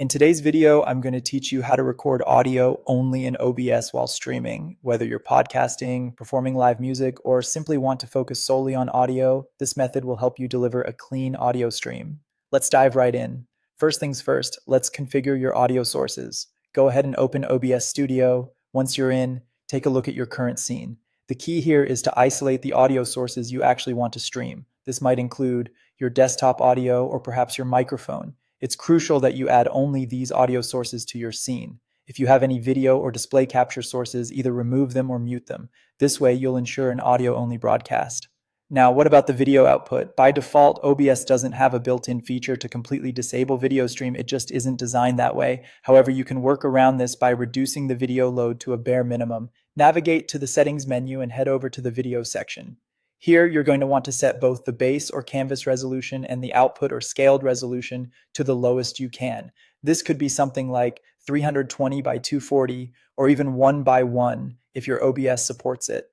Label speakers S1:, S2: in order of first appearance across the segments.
S1: In today's video, I'm going to teach you how to record audio only in OBS while streaming. Whether you're podcasting, performing live music, or simply want to focus solely on audio, this method will help you deliver a clean audio stream. Let's dive right in. First things first, let's configure your audio sources. Go ahead and open OBS Studio. Once you're in, take a look at your current scene. The key here is to isolate the audio sources you actually want to stream. This might include your desktop audio or perhaps your microphone. It's crucial that you add only these audio sources to your scene. If you have any video or display capture sources, either remove them or mute them. This way, you'll ensure an audio-only broadcast. Now, what about the video output? By default, OBS doesn't have a built-in feature to completely disable video stream. It just isn't designed that way. However, you can work around this by reducing the video load to a bare minimum. Navigate to the settings menu and head over to the video section. Here, you're going to want to set both the base or canvas resolution and the output or scaled resolution to the lowest you can. This could be something like 320 by 240 or even 1 by 1 if your OBS supports it.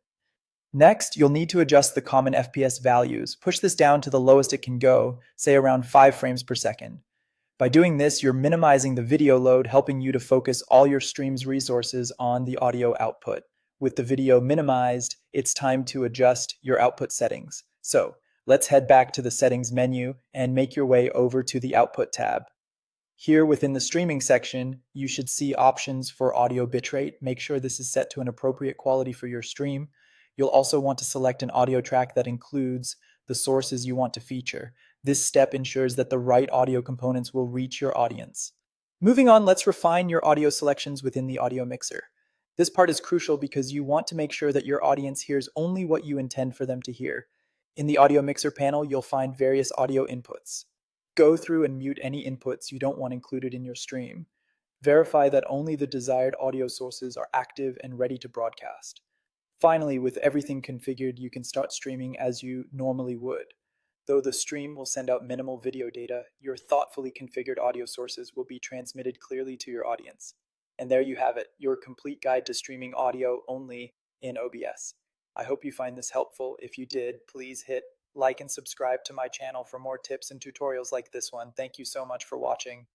S1: Next, you'll need to adjust the common FPS values. Push this down to the lowest it can go, say around 5 frames per second. By doing this, you're minimizing the video load, helping you to focus all your stream's resources on the audio output. With the video minimized, it's time to adjust your output settings. So let's head back to the settings menu and make your way over to the output tab. Here within the streaming section, you should see options for audio bitrate. Make sure this is set to an appropriate quality for your stream. You'll also want to select an audio track that includes the sources you want to feature. This step ensures that the right audio components will reach your audience. Moving on, let's refine your audio selections within the audio mixer. This part is crucial because you want to make sure that your audience hears only what you intend for them to hear. In the audio mixer panel, you'll find various audio inputs. Go through and mute any inputs you don't want included in your stream. Verify that only the desired audio sources are active and ready to broadcast. Finally, with everything configured, you can start streaming as you normally would. Though the stream will send out minimal video data, your thoughtfully configured audio sources will be transmitted clearly to your audience. And there you have it, your complete guide to streaming audio only in OBS. I hope you find this helpful. If you did, please hit like and subscribe to my channel for more tips and tutorials like this one. Thank you so much for watching.